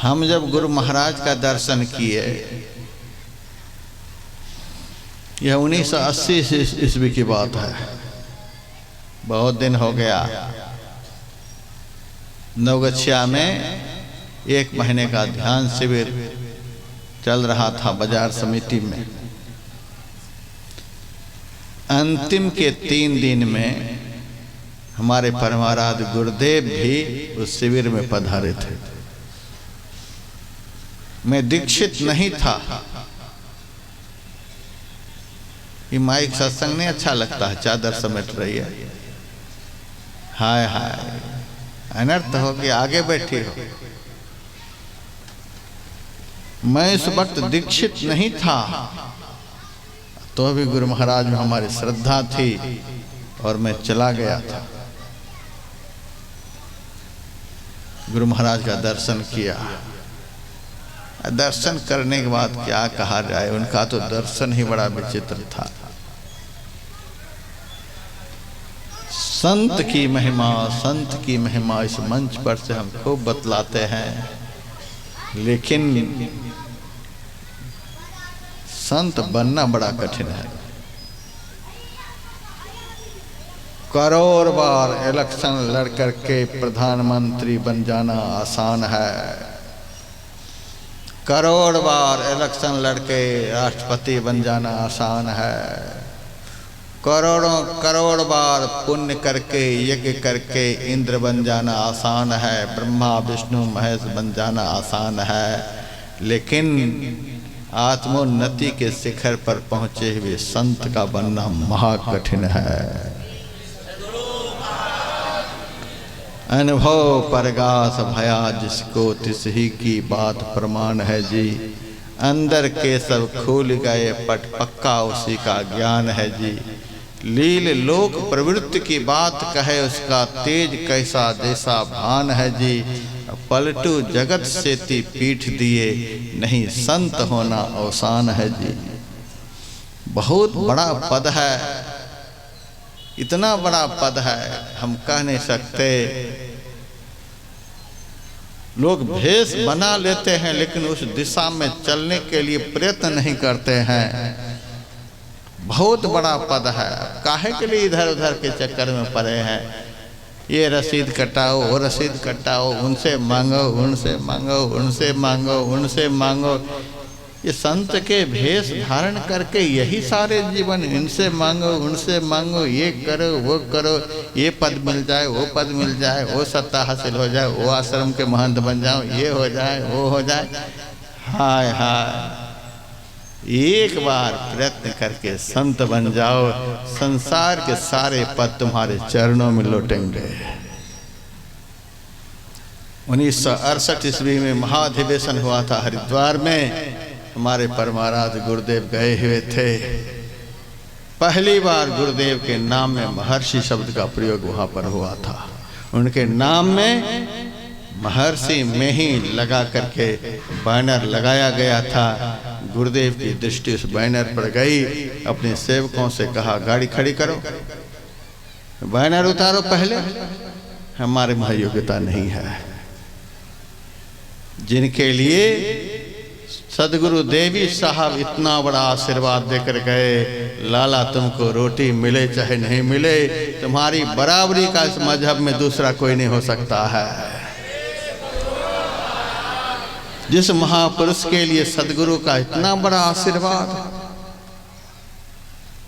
हम जब गुरु महाराज का दर्शन किए, यह 1980 ईस्वी की बात है, बहुत दिन हो गया। नवगछिया में 1 महीने का ध्यान शिविर चल रहा था बाजार समिति में। अंतिम के 3 दिन में हमारे परमाराध्य गुरुदेव भी उस शिविर में पधारे थे। मैं दीक्षित नहीं था। ये माइक सत्संग नहीं अच्छा लगता है, चादर समेट रही है। हाय हाय, अनर्थ हो कि आगे बैठी हो। मैं इस वक्त दीक्षित नहीं था, तो भी गुरु महाराज में हमारी श्रद्धा थी और मैं चला गया था। गुरु महाराज का दर्शन किया। दर्शन करने के बाद क्या कहा जाए, उनका तो दर्शन ही बड़ा विचित्र था। संत की महिमा इस मंच पर से हम खूब बतलाते हैं, लेकिन संत बनना बड़ा कठिन है। करोड़ बार इलेक्शन लड़ करके प्रधानमंत्री बन जाना आसान है, करोड़ बार इलेक्शन लड़के राष्ट्रपति बन जाना आसान है, करोड़ बार पुण्य करके यज्ञ करके इंद्र बन जाना आसान है, ब्रह्मा विष्णु महेश बन जाना आसान है, लेकिन आत्मोन्नति के शिखर पर पहुंचे हुए संत का बनना महाकठिन है। अनुभव परगास भया जिसको तिस ही की बात प्रमाण है जी। अंदर के सब खुल गए पट पक्का उसी का ज्ञान है जी। लील लोक प्रवृत्ति की बात कहे उसका तेज कैसा जैसा भान है जी। पलटू जगत से ती पीठ दिए नहीं संत होना अवसान है जी। बहुत बड़ा पद है, इतना बड़ा पद है हम कह नहीं सकते। लोग भेष बना लेते हैं लेकिन उस दिशा में चलने के लिए प्रयत्न नहीं करते हैं। बहुत बड़ा पद है, काहे के लिए इधर उधर के चक्कर में पड़े हैं। ये रसीद कटाओ, वो रसीद कटाओ, उनसे मांगो, उनसे मांगो, उनसे मांगो, उनसे मांगो। ये संत के भेष धारण करके यही सारे जीवन, इनसे मांगो, उनसे मांगो, ये करो, वो करो, ये पद मिल जाए, वो पद मिल जाए, वो सत्ता हासिल हो जाए, वो आश्रम के महंत बन जाओ, ये हो जाए, वो हो जाए। हाय हाय, एक बार प्रयत्न करके संत बन जाओ, संसार के सारे पद तुम्हारे चरणों में लौटेंगे। 1968 ईस्वी में महाधिवेशन हुआ था हरिद्वार में। हमारे परमाराध्य गुरुदेव गए हुए थे। पहली बार गुरुदेव के नाम में महर्षि शब्द का प्रयोग वहां पर हुआ था। उनके नाम में महर्षि में ही लगा करके बैनर लगाया गया था। गुरुदेव की दृष्टि उस बैनर पर गई। अपने सेवकों से कहा, गाड़ी खड़ी करो, बैनर उतारो पहले। हमारे में योग्यता नहीं है। जिनके लिए सदगुरु देवी साहब इतना बड़ा आशीर्वाद देकर गए, लाला तुमको रोटी मिले चाहे नहीं मिले, तुम्हारी बराबरी का इस मजहब में दूसरा कोई नहीं हो सकता है। जिस महापुरुष के लिए सदगुरु का इतना बड़ा आशीर्वाद,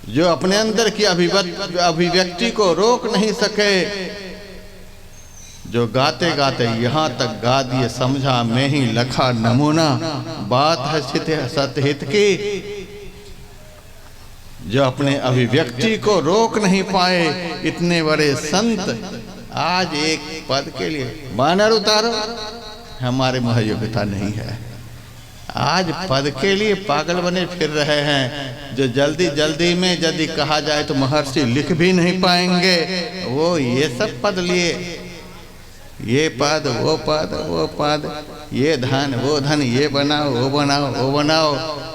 जो अपने अंदर की अभिव्यक्ति को रोक नहीं सके, जो गाते गाते यहाँ तक गा दिए, समझा मैं ही लखा नमूना, बात है सतहित की। जो अपने अभिव्यक्ति को रोक नहीं पाए, इतने बड़े संत आज एक पद के लिए बैनर उतारो, हमारे में योग्यता नहीं है। आज पद के लिए पागल बने फिर रहे हैं। जो जल्दी जल्दी में यदि कहा जाए तो महर्षि लिख भी नहीं पाएंगे। वो ये सब पद लिए, ये पद, वो पद, वो पद, ये धन, वो धन, ये बनाओ, वो बनाओ, वो बनाओ।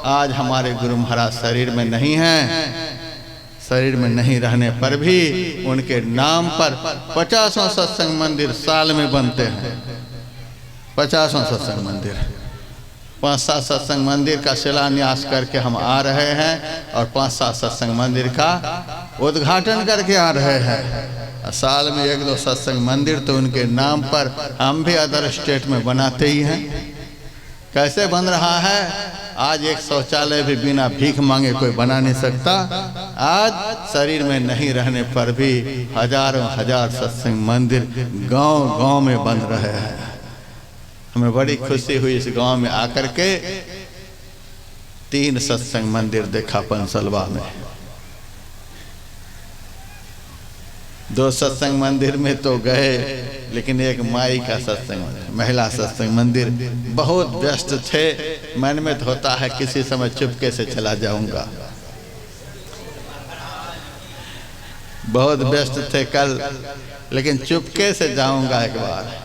आज हमारे गुरु महाराज शरीर में नहीं है। शरीर में नहीं रहने पर भी उनके नाम पर 50 सत्संग मंदिर साल में बनते हैं। 50वां सत्संग मंदिर, 5-7 सत्संग मंदिर का शिलान्यास करके हम आ रहे हैं और 5-7 सत्संग मंदिर का उद्घाटन करके आ रहे हैं। साल में 1-2 सत्संग मंदिर तो उनके नाम पर हम भी अदर स्टेट में बनाते ही हैं। कैसे बन रहा है? आज एक शौचालय भी बिना भीख मांगे कोई बना नहीं सकता। आज शरीर में नहीं रहने पर भी हजारों हजार सत्संग मंदिर गांव-गांव में बन रहे हैं। हमें बड़ी खुशी हुई इस गांव में आकर के। 3 सत्संग मंदिर देखा पंसलवा में। 2 सत्संग मंदिर में तो गए, लेकिन एक माई का सत्संग मंदिर, महिला सत्संग मंदिर, बहुत व्यस्त थे। मन में तो होता है किसी समय चुपके से चला जाऊंगा। बहुत व्यस्त थे कल, लेकिन चुपके से जाऊंगा एक बार।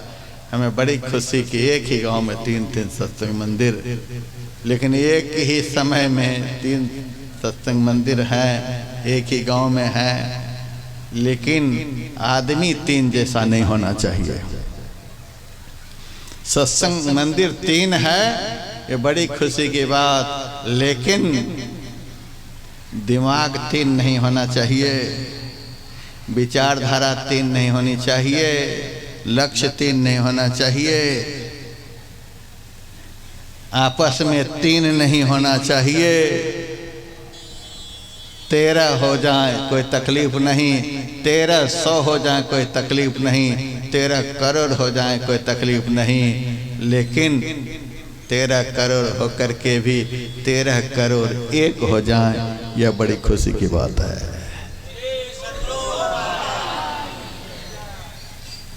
हमें बड़ी खुशी कि एक ही गांव में 3-3 सत्संग मंदिर, लेकिन एक ही समय में 3 सत्संग मंदिर हैं, एक ही गांव में हैं, लेकिन आदमी 3 जैसा नहीं होना चाहिए। सत्संग मंदिर 3 है, ये बड़ी खुशी की बात, लेकिन दिमाग 3 नहीं होना चाहिए, विचारधारा 3 नहीं होनी चाहिए, लक्ष्य 3 नहीं होना चाहिए, आपस में 3 नहीं होना चाहिए। 13 हो जाए कोई तकलीफ नहीं, 1300 हो जाए कोई तकलीफ नहीं, 13 करोड़ हो जाए कोई तकलीफ नहीं, लेकिन 13 करोड़ होकर के भी 13 करोड़ एक हो जाए, यह बड़ी खुशी की बात है।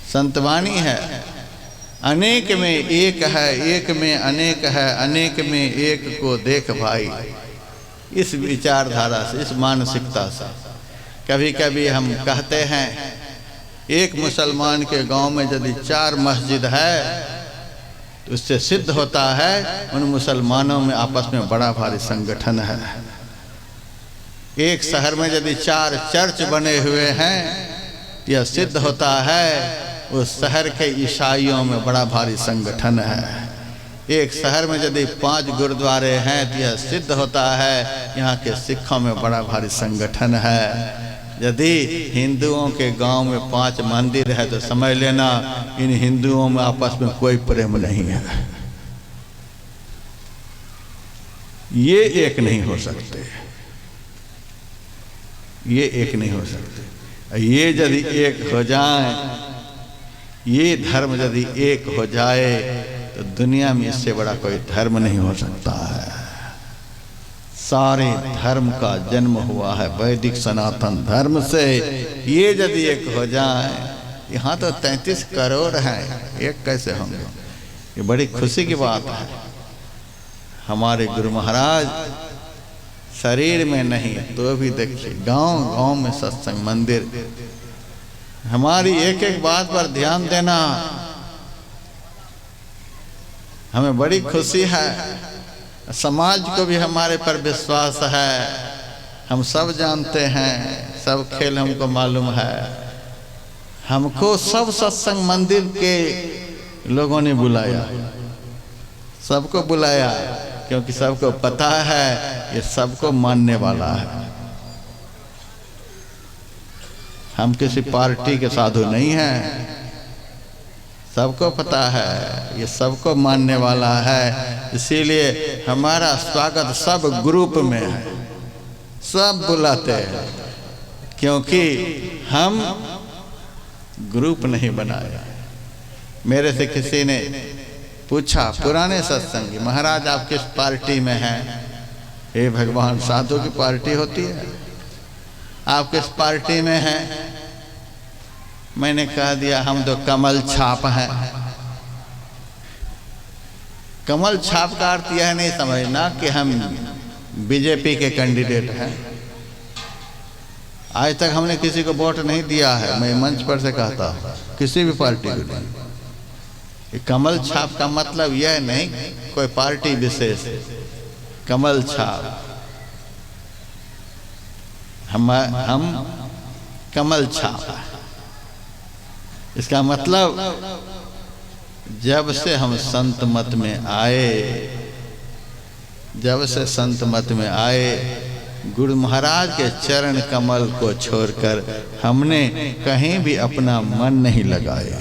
संतवाणी है, अनेक में एक है, एक में अनेक है, अनेक में एक को देख भाई। इस विचारधारा से, इस मानसिकता से कभी कभी हम कहते हैं, एक मुसलमान के गांव में यदि 4 मस्जिद है तो उससे सिद्ध होता है उन मुसलमानों में आपस में बड़ा भारी संगठन है। एक शहर में यदि 4 चर्च बने हुए हैं, यह सिद्ध होता है उस शहर के ईसाइयों में बड़ा भारी संगठन है। एक शहर में यदि 5 गुरुद्वारे हैं तो यह सिद्ध होता है यहाँ के सिखों में बड़ा भारी संगठन है। यदि हिंदुओं के गांव में 5 मंदिर है तो समझ लेना इन हिंदुओं में आपस में कोई प्रेम नहीं है। ये एक नहीं हो सकते, ये एक नहीं हो सकते। ये यदि एक हो जाए, ये धर्म यदि एक हो जाए तो दुनिया में इससे बड़ा कोई धर्म नहीं हो सकता है। सारे धर्म का जन्म हुआ है वैदिक सनातन धर्म से। ये यदि एक हो जाए, यहाँ तो 33 करोड़ हैं, एक कैसे होंगे? ये बड़ी खुशी की बात है। हमारे गुरु महाराज शरीर में नहीं तो भी देखिए गांव गांव में सत्संग मंदिर। हमारी एक एक बात पर ध्यान देना, हमें बड़ी खुशी है। समाज को भी हमारे पर विश्वास है। हम सब जानते हैं, सब खेल हमको मालूम है। हमको सब सत्संग मंदिर के लोगों ने बुलाया, सबको बुलाया, क्योंकि सबको पता है ये सबको मानने वाला है। हम किसी पार्टी के साधु नहीं हैं, सबको पता है ये सबको मानने वाला है। इसीलिए हमारा स्वागत सब ग्रुप में है, सब बुलाते हैं, क्योंकि हम ग्रुप नहीं बनाया। मेरे से किसी ने पूछा पुराने सत्संगी, महाराज आप किस पार्टी में हैं? हे भगवान, साधु की पार्टी होती है, आप किस पार्टी में हैं? मैंने कह दिया हम तो कमल छाप हैं। कमल छाप का अर्थ यह नहीं समझना कि हम बीजेपी के कैंडिडेट हैं। आज तक हमने किसी को वोट नहीं दिया है, मैं मंच पर से कहता हूँ, किसी भी पार्टी को नहीं। कमल छाप का मतलब यह नहीं कोई पार्टी विशेष, कमल छाप हम कमल छाप। इसका मतलब जब से हम संत मत में आए, जब से संत मत में आए, गुरु महाराज के चरण कमल को छोड़कर हमने कहीं भी अपना मन नहीं लगाया।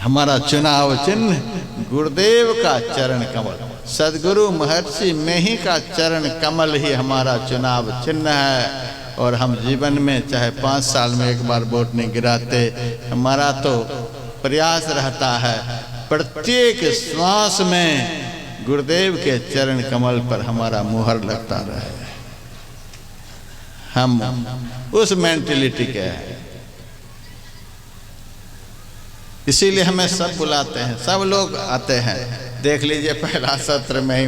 हमारा चुनाव चिन्ह गुरुदेव का चरण कमल, सदगुरु महर्षि में ही का चरण कमल ही हमारा चुनाव चिन्ह है। और हम जीवन में चाहे 5 साल में एक बार वोट नहीं गिराते, हमारा तो प्रयास रहता है प्रत्येक श्वास में गुरुदेव के चरण कमल पर हमारा मुहर लगता रहे। हम उस मेंटेलिटी के हैं, इसीलिए हमें सब बुलाते हैं, सब लोग आते हैं। देख लीजिए पहला सत्र में ही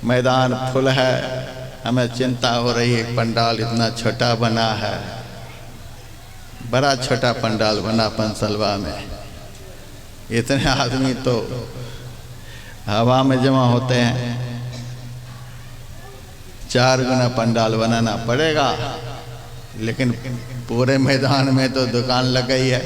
मैदान फुल है। हमें चिंता हो रही है, पंडाल इतना छोटा बना है, बड़ा छोटा पंडाल बना पंसलवा में, इतने आदमी तो हवा में जमा होते हैं। 4 गुना पंडाल बनाना पड़ेगा, लेकिन पूरे मैदान में तो दुकान लग गई है।